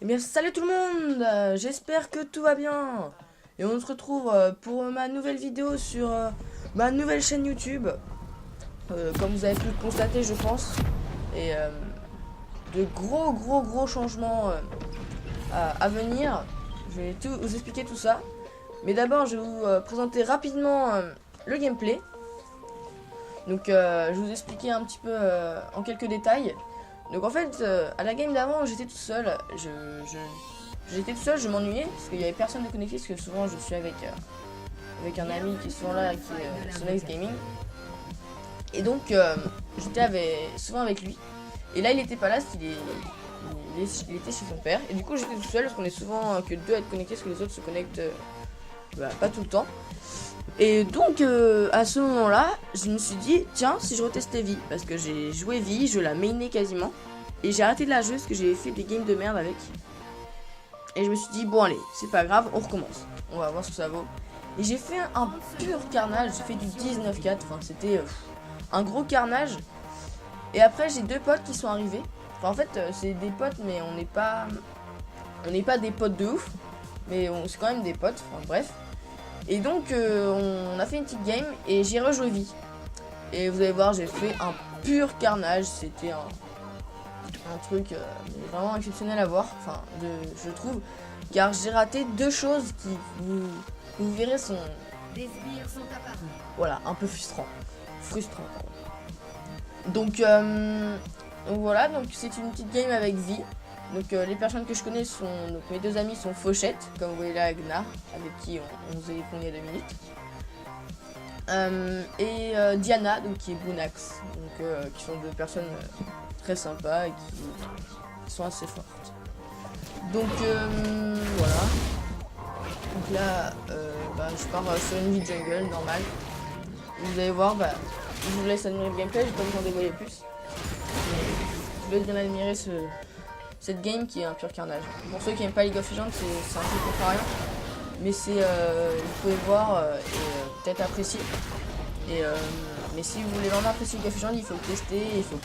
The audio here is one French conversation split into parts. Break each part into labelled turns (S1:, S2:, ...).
S1: bien salut tout le monde, j'espère que tout va bien. Et on se retrouve pour ma nouvelle vidéo sur ma nouvelle chaîne YouTube. Comme vous avez pu le constater je pense. Et de gros changements à venir. Je vais tout vous expliquer tout ça. Mais d'abord je vais vous présenter rapidement le gameplay. Donc je vais vous expliquer un petit peu en quelques détails. Donc en fait, à la game d'avant, j'étais tout seul. J'étais tout seul, je m'ennuyais parce qu'il y avait personne de connecté. Parce que souvent, je suis avec un ami qui est souvent là, qui est Sonex Gaming. Et donc, j'étais souvent avec lui. Et là, il était pas là, il était chez son père. Et du coup, j'étais tout seul parce qu'on est souvent que deux à être connectés, parce que les autres se connectent pas tout le temps. Et donc à ce moment-là, je me suis dit tiens, si je retestais Vi, parce que j'ai joué Vi, je la mainais quasiment, et j'ai arrêté de la jouer parce que j'ai fait des games de merde avec. Et je me suis dit bon allez, c'est pas grave, on recommence, on va voir ce que ça vaut. Et j'ai fait un pur carnage, j'ai fait du 19-4, enfin c'était un gros carnage. Et après j'ai deux potes qui sont arrivés. Enfin en fait c'est des potes mais on n'est pas des potes de ouf, mais c'est quand même des potes, enfin bref. Et donc on a fait une petite game et j'ai rejoué Vi. Et vous allez voir, j'ai fait un pur carnage. C'était un truc vraiment exceptionnel à voir, enfin je trouve. Car j'ai raté deux choses qui vous verrez sont voilà, un peu frustrant. Donc voilà, donc c'est une petite game avec Vi. Donc les personnes que je connais sont, donc mes deux amis sont Fauchette, comme vous voyez là, Agnar, avec qui on faisait les premiers 2 minutes. Et Diana, donc qui est Bounax, donc qui sont deux personnes très sympas et qui sont assez fortes. Donc voilà. Donc là, je pars sur une vie jungle normale. Vous allez voir, je vous laisse admirer le gameplay, j'ai pas besoin de dévoiler plus. Mais je vous laisse bien admirer cette game qui est un pur carnage. Pour ceux qui n'aiment pas League of Legends, c'est un peu contrariant. Mais vous pouvez voir et peut-être apprécier. Mais si vous voulez vraiment apprécier League of Legends, il faut le tester. Il faut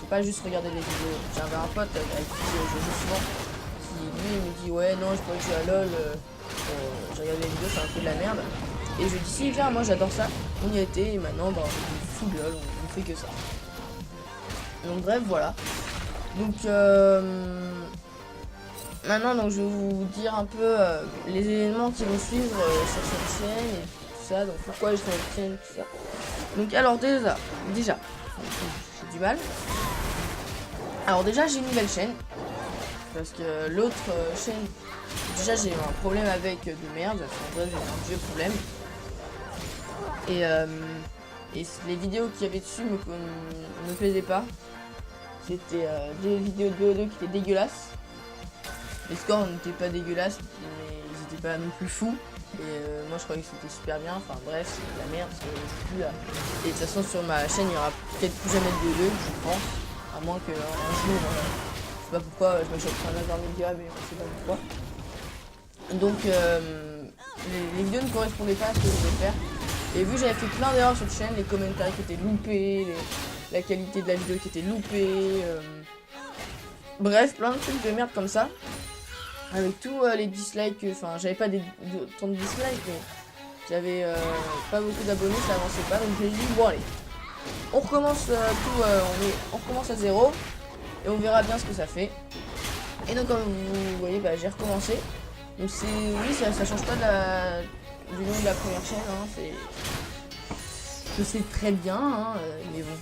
S1: pas juste regarder les vidéos. J'avais un pote avec qui je joue souvent qui lui me dit ouais non je peux jouer à LoL. J'ai regardé les vidéos, c'est un peu de la merde. Et je lui dis si viens, moi j'adore ça. On y était et maintenant on est fou de LoL, on fait que ça. Donc bref voilà. Donc maintenant donc je vais vous dire un peu les éléments qui vont suivre sur cette chaîne et tout ça, donc pourquoi je fais cette chaîne, tout ça. Donc alors déjà j'ai du mal. Alors déjà j'ai une nouvelle chaîne parce que l'autre chaîne déjà j'ai eu un problème avec de merde, enfin bref j'ai un vieux problème. Et les vidéos qu'il y avait dessus me plaisaient pas. C'était des vidéos de BO2 qui étaient dégueulasses. Les scores n'étaient pas dégueulasses, mais ils étaient pas non plus fous. Et moi je croyais que c'était super bien. Enfin bref, c'est de la merde parce que je suis plus là. Et de toute façon sur ma chaîne il y aura peut-être plus jamais de BO2, je pense. À moins qu'un jour, je sais pas pourquoi, je me chope un intermédiaire, mais je sais pas pourquoi. Donc les vidéos ne correspondaient pas à ce que je voulais faire. Et vu que j'avais fait plein d'erreurs sur la chaîne, les commentaires qui étaient loupés, la qualité de la vidéo qui était loupée, bref, plein de trucs de merde comme ça. Avec tous les dislikes, enfin j'avais pas tant de dislikes, mais j'avais pas beaucoup d'abonnés, ça avançait pas, donc j'ai dit bon allez, on recommence on recommence à zéro et on verra bien ce que ça fait. Et donc comme vous voyez, j'ai recommencé. Donc oui, ça change pas du nom de la première chaîne, hein, je sais très bien, hein, mais bon.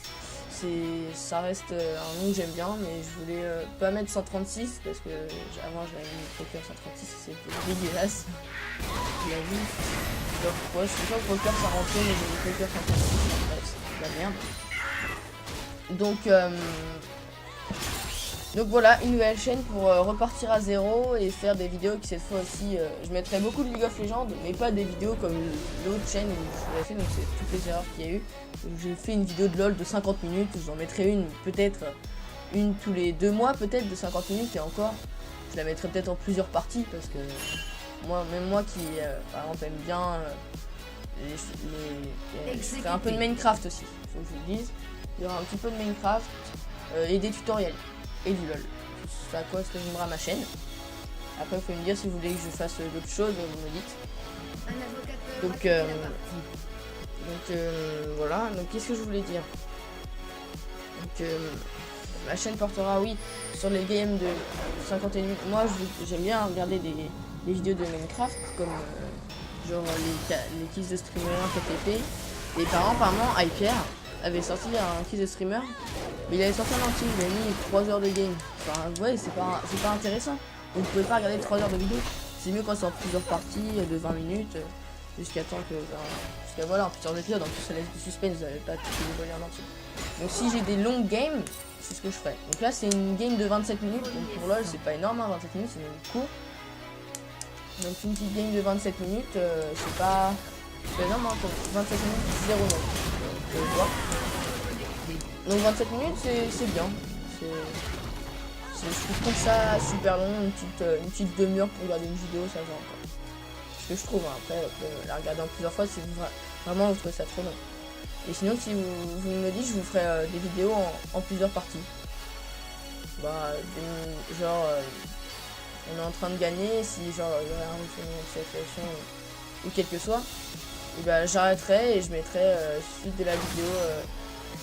S1: Ça reste un nom que j'aime bien, mais je voulais pas mettre 136 parce que avant j'avais mis Poker 136 et c'était dégueulasse. Je l'ai vu. Donc ouais, je sais pas que Poker ça rentrait, mais j'ai mis Poker 136, bref, c'est de la merde. Donc voilà, une nouvelle chaîne pour repartir à zéro et faire des vidéos qui cette fois aussi, je mettrai beaucoup de League of Legends, mais pas des vidéos comme l'autre chaîne où je l'avais fait, donc c'est toutes les erreurs qu'il y a eu. J'ai fait une vidéo de LoL de 50 minutes, j'en mettrai peut-être une tous les 2 mois peut-être de 50 minutes et encore, je la mettrai peut-être en plusieurs parties parce que même moi qui par exemple aime bien je ferai un peu de Minecraft aussi, faut que je vous le dise. Il y aura un petit peu de Minecraft et des tutoriels. Et du LOL. C'est à quoi se résumera ma chaîne. Après, vous pouvez me dire si vous voulez que je fasse d'autres choses, vous me dites. Donc, voilà. Donc, qu'est-ce que je voulais dire? Donc, ma chaîne portera, oui, sur les games de 51 minutes. Moi, j'aime bien regarder des vidéos de Minecraft, comme genre les quiz de streamers, KTP. Et apparemment, Hyper avait sorti un quiz de streamer, mais il avait sorti un entier, il a mis 3 heures de game. Enfin, ouais, c'est pas intéressant. Vous pouvez pas regarder 3 heures de vidéo. C'est mieux quand c'est en plusieurs parties de 20 minutes, jusqu'à temps que. Jusqu'à voilà, en plusieurs épisodes, en plus ça laisse du suspense, vous n'avez pas tout dévoilé en entier. Donc si j'ai des longues games, c'est ce que je ferai. Donc là, c'est une game de 27 minutes, donc pour LoL, c'est pas énorme, hein, 27 minutes, c'est même court. Donc une petite game de 27 minutes, c'est pas énorme, hein, 27 minutes, 0 note. Donc 27 minutes, c'est bien. Je trouve ça super long, une petite demi-heure pour regarder une vidéo, ça va encore. Ce que je trouve, hein. Après, la regarder en plusieurs fois, c'est vraiment, vous trouvez ça trop long. Et sinon, si vous me dites, je vous ferai des vidéos en plusieurs parties. Bah, genre, on est en train de gagner, si genre, il y a une situation ou quel que soit, et bah, j'arrêterai et je mettrai suite de la vidéo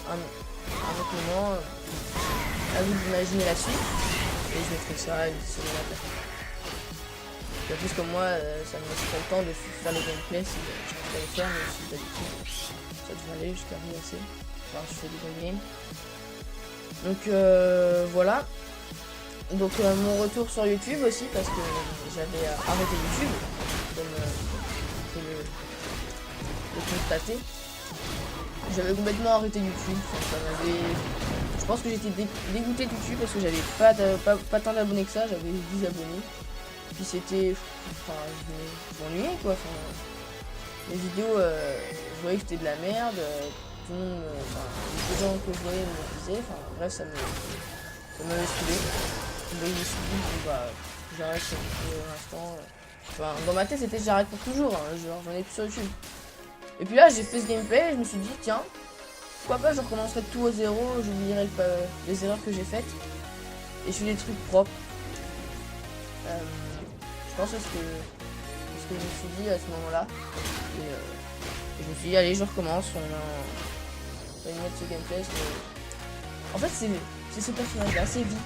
S1: un autre moment. À vous d'imaginer la suite. Et je mettrai ça une seconde après. En plus comme moi, ça me laisserait le temps de faire le gameplay si je peux le faire, mais si d'habitude ça devrait aller jusqu'à assez. Enfin, je fais des bonnes games. Donc voilà. Donc mon retour sur YouTube aussi, parce que j'avais arrêté YouTube, comme vous pouvez le constater. J'avais complètement arrêté YouTube. Ça m'avait. Je pense que j'étais dégoûté de YouTube parce que j'avais pas tant d'abonnés que ça, j'avais 10 abonnés. Puis c'était. Enfin, je m'ennuyais quoi. Enfin, les vidéos, je voyais que c'était de la merde. Tout le monde. Les gens que je voyais me disaient. Enfin, bref, ça m'avait saoulé. Donc je me suis dit, bon, bah, j'arrête pour l'instant. Enfin, dans ma tête, c'était j'arrête pour toujours. Hein, genre, j'en ai plus sur YouTube. Et puis là, j'ai fait ce gameplay et je me suis dit, tiens. Pourquoi pas, je recommencerai tout au zéro, j'oublierai les erreurs que j'ai faites et je fais des trucs propres. Je pense que c'est ce que je me suis dit à ce moment-là. Et je me suis dit, allez, je recommence. On va mettre ce gameplay. En fait, c'est ce personnage-là, c'est Vie,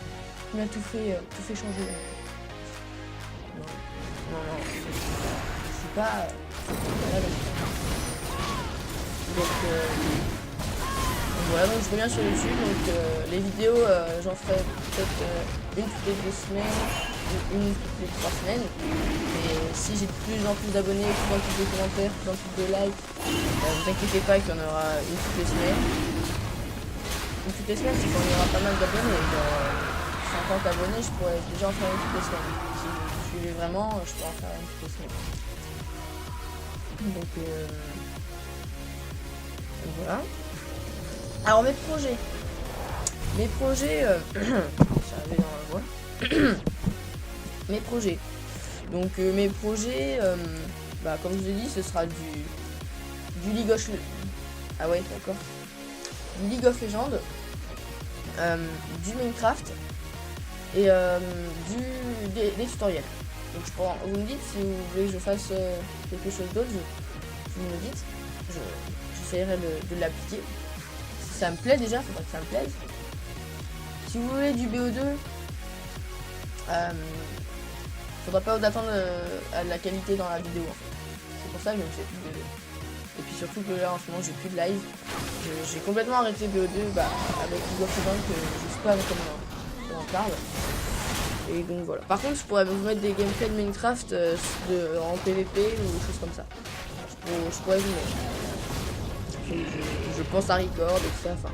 S1: qui m'a tout fait changer. Non, c'est pas. Donc, voilà, donc je reviens sur YouTube, donc les vidéos j'en ferai peut-être une toutes les 2 semaines, une toutes les 3 semaines. Et si j'ai de plus en plus d'abonnés, de plus en plus de commentaires, de plus en plus de likes, ne vous inquiétez pas qu'il y en aura une toutes les semaines. Une toutes les semaines, c'est qu'on aura pas mal d'abonnés. Genre 50 abonnés, je pourrais déjà en faire une toutes les semaines. Si vous suivez vraiment, je pourrais en faire une toutes les semaines. Donc voilà. Alors mes projets, j'arrive dans la voie. Mes projets. Donc mes projets, bah comme je vous ai dit, ce sera du League of Legends. Ah ouais, d'accord. Du League of Legends, du Minecraft et des tutoriels. Donc vous me dites si vous voulez que je fasse quelque chose d'autre, vous me le dites. J'essaierai de l'appliquer. Si ça me plaît déjà, il faudra que ça me plaise. Si vous voulez du BO2, faudra pas vous attendre à la qualité dans la vidéo en fait. C'est pour ça que je ne fais plus BO2. Et puis surtout que là en ce moment j'ai plus de live. J'ai complètement arrêté BO2 avec League of Legends que je sais pas comment on en parle. Et donc voilà. Par contre je pourrais vous mettre des gameplays de Minecraft en PVP ou des choses comme ça. Je pourrais vous mettre. Je pense à record et tout ça. Enfin.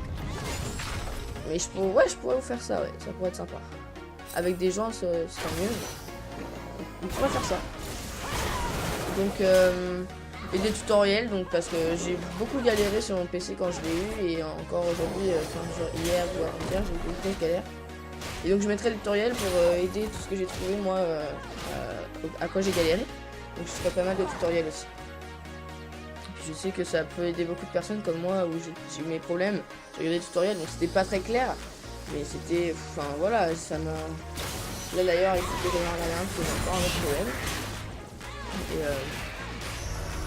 S1: Mais je pourrais vous faire ça, ouais. Ça pourrait être sympa. Avec des gens, ce serait mieux. On pourrait faire ça. Donc, et des tutoriels, donc parce que j'ai beaucoup galéré sur mon PC quand je l'ai eu. Et encore aujourd'hui, hier ou avant-hier, j'ai eu beaucoup de galères. Et donc je mettrai le tutoriel pour aider tout ce que j'ai trouvé, moi, à quoi j'ai galéré. Donc je ferai pas mal de tutoriels aussi. Je sais que ça peut aider beaucoup de personnes comme moi où j'ai eu mes problèmes. J'ai regardé des tutoriels donc c'était pas très clair. Mais c'était. Enfin voilà, ça Là d'ailleurs, il faut que j'en regarde un, c'est encore un autre problème. Et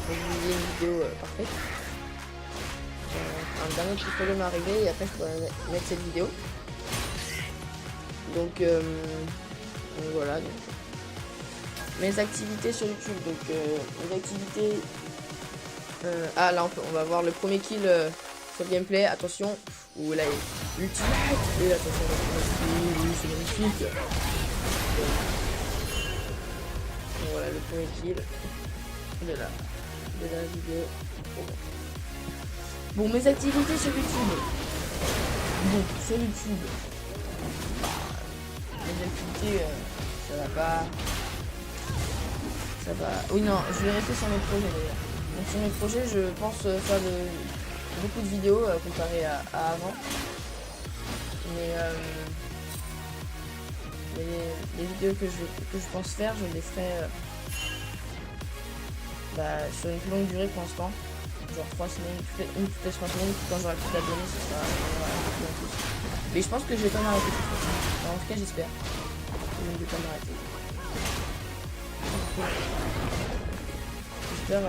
S1: donc vous voyez une vidéo parfaite. Un dernier petit problème arrivé et après je pourrais mettre cette vidéo. Donc voilà. Donc, mes activités sur YouTube. Donc mes activités. Ah là on va voir le premier kill sur le gameplay. Attention. Ouh là l'ultimate. Et attention le premier kill. Oui, c'est magnifique. Donc, voilà le premier kill de la vidéo. Bon, mes activités sur YouTube. Bon, sur YouTube. Mes activités, ça va pas. Ça va. Oui, non, je vais rester sur mes projets d'ailleurs. Donc, sur mes projets, je pense faire beaucoup de vidéos comparé à avant. Mais les vidéos que je pense faire, je les ferai sur une plus longue durée pour l'instant. Genre 3 semaines, toutes les 3 semaines, quand j'aurai plus d'abonnés, ce sera plus. Mais je pense que je vais pas m'arrêter tout de suite. En tout cas, j'espère que je ne vais pas m'arrêter. J'espère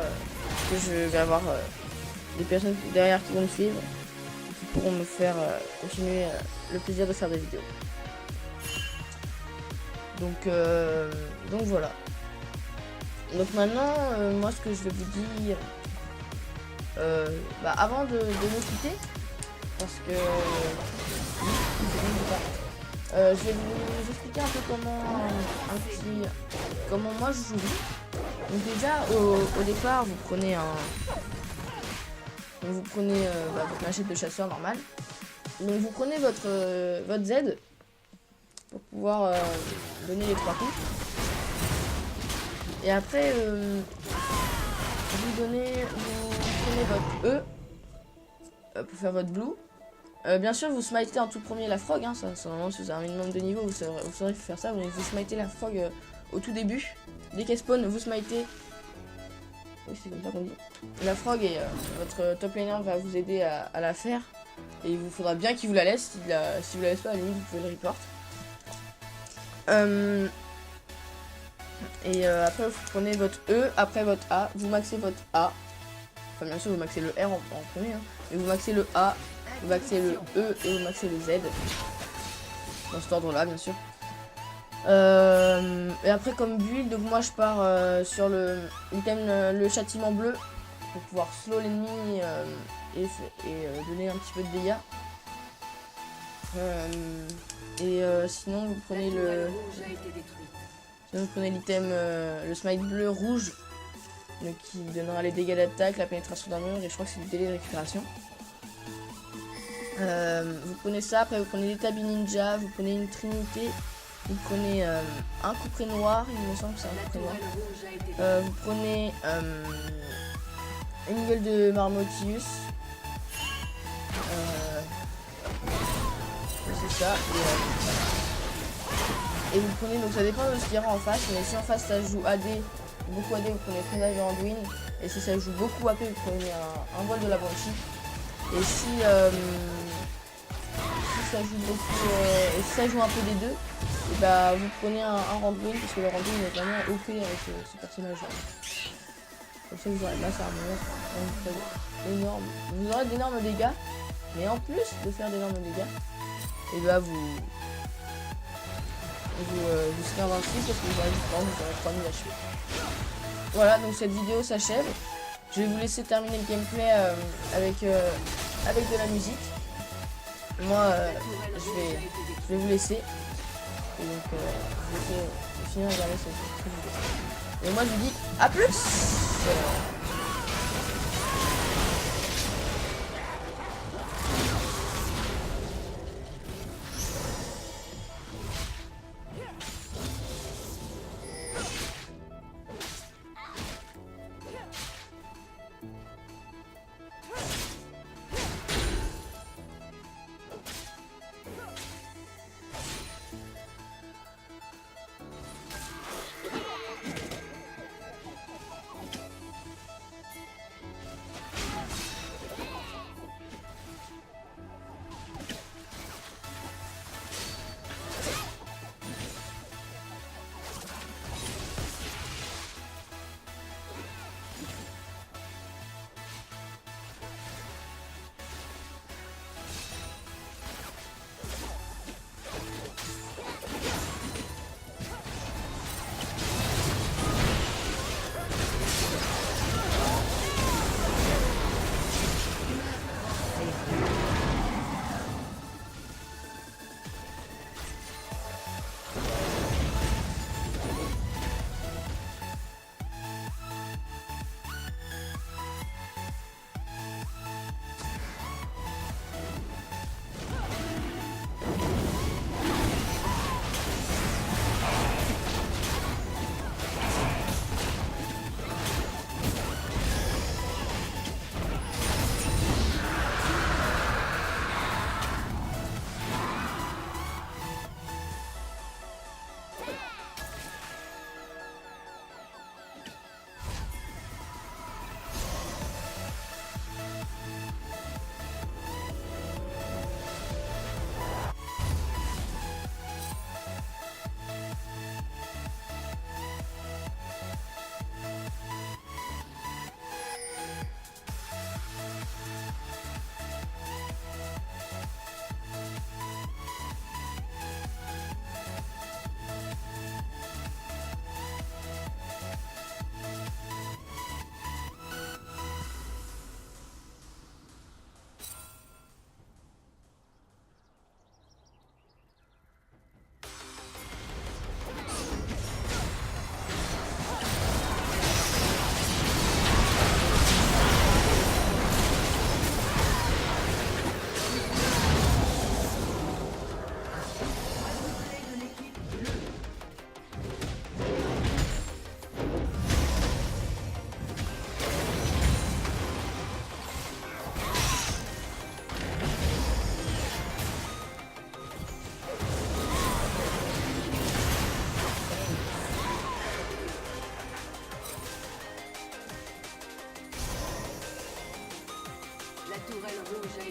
S1: que je vais avoir des personnes derrière qui vont me suivre et qui pourront me faire continuer le plaisir de faire des vidéos. Donc voilà. Donc maintenant, moi ce que je vais vous dire, avant de nous quitter, parce que je vais vous expliquer un peu comment moi je joue. Donc déjà au départ vous prenez votre machette de chasseur normale. Donc vous prenez votre Z pour pouvoir donner les 3 coups. Et après vous prenez votre E pour faire votre blue. Bien sûr, vous smitez en tout premier la frog, hein, ça, vraiment, si vous avez un minimum de niveau, vous saurez faire ça. Vous smitez la frog au tout début. Dès qu'elle spawn, vous smitez. Oui, c'est comme ça qu'on dit. La frog et votre top laner va vous aider à la faire. Et il vous faudra bien qu'il vous la laisse. Si vous la laisse pas, à la limite, vous pouvez le report. Après, vous prenez votre E, après votre A, vous maxez votre A. Enfin, bien sûr, vous maxez le R en premier, hein, mais vous maxez le A, vous maxez le E et vous maxez le Z. Dans cet ordre-là, bien sûr. Et après, comme build, donc moi je pars sur le châtiment bleu pour pouvoir slow l'ennemi et donner un petit peu de dégâts. Sinon, vous prenez l'item, le smite bleu rouge, donc qui donnera les dégâts d'attaque, la pénétration d'un mur et je crois que c'est le délai de récupération. Vous prenez ça, après vous prenez l'établi ninja, vous prenez une trinité, vous prenez un couperet noir, il me semble que c'est un couperet noir. Vous prenez une gueule de Marmotius. C'est ça. Et vous prenez, donc ça dépend de ce qu'il y aura en face, mais si en face ça joue AD, beaucoup AD, vous prenez Présage et Anduin, et si ça joue beaucoup AP, vous prenez un voile de la Banshee. Et si ça joue beaucoup, et si ça joue un peu des deux, et bah vous prenez un Randuin, parce que le Randuin est vraiment OP avec ce personnage-là. Comme ça vous aurez là, ça énorme. Vous aurez d'énormes dégâts, mais en plus de faire d'énormes dégâts, et bah vous serez invincible parce que vous aurez 3000 HP. Voilà, donc cette vidéo s'achève. Je vais vous laisser terminer le gameplay avec de la musique. Moi, je vais vous laisser. Et donc, je vais finir de regarder cette vidéo. Et moi, je vous dis à plus.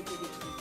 S2: été détruite.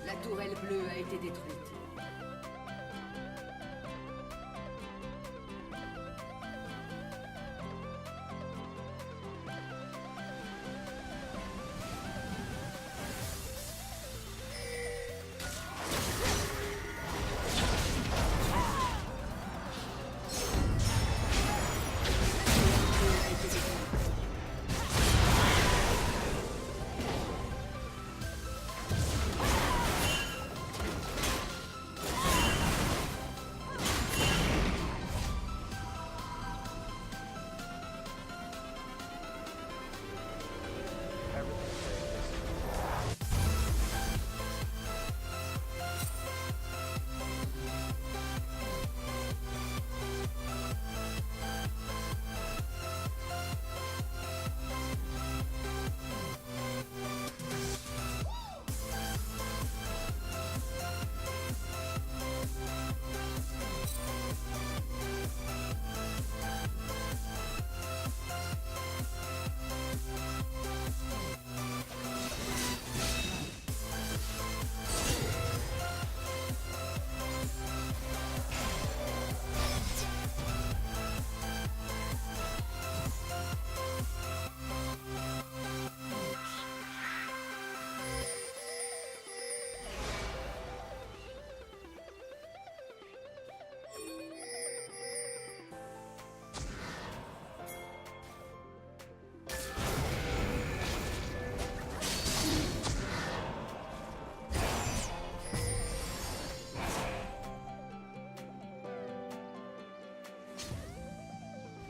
S2: La tourelle bleue a été détruite.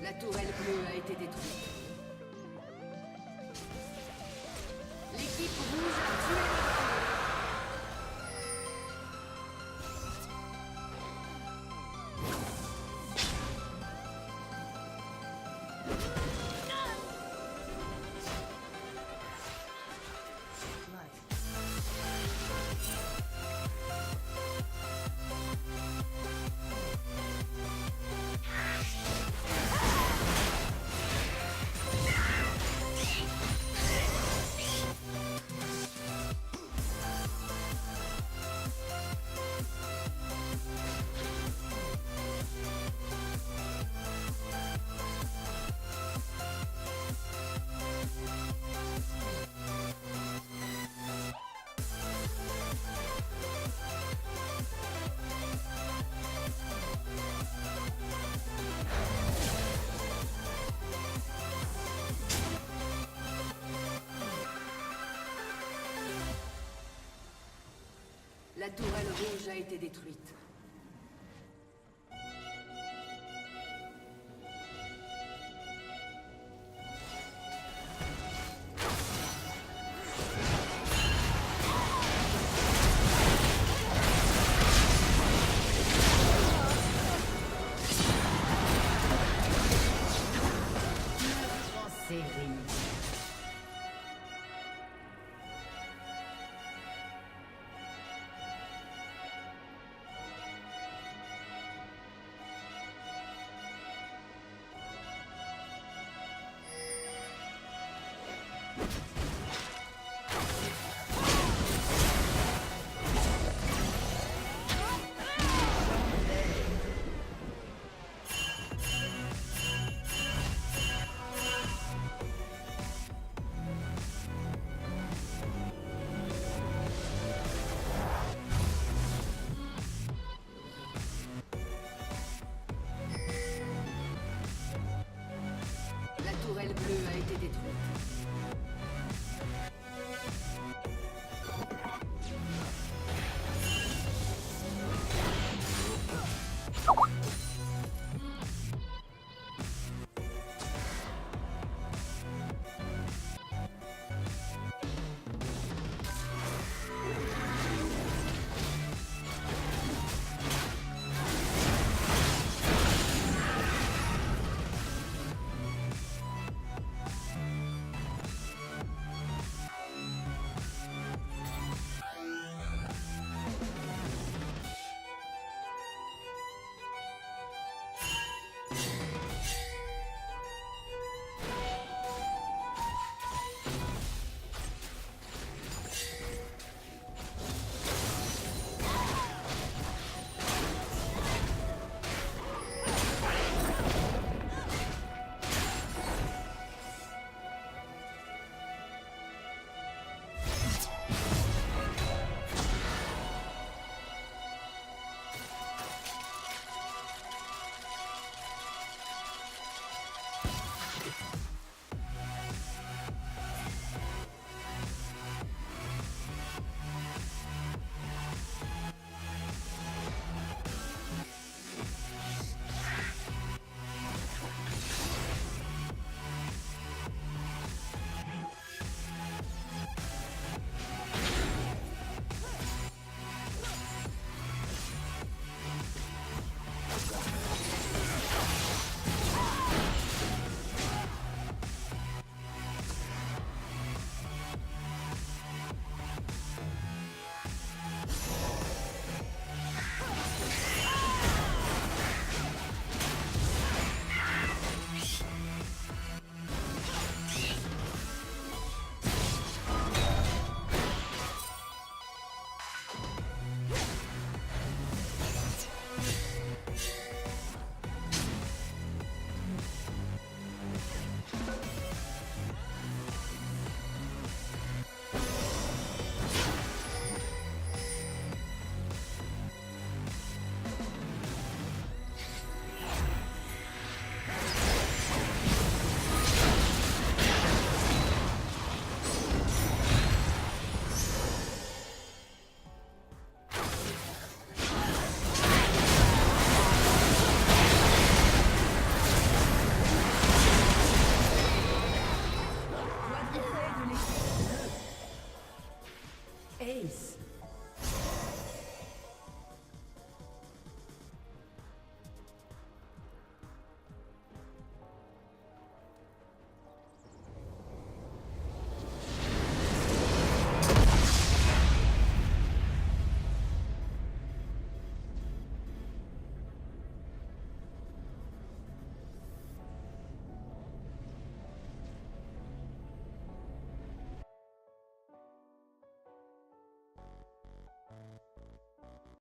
S2: La tourelle bleue a été détruite. L'équipe rouge a tué le La tourelle rouge a été détruite. Série. menace.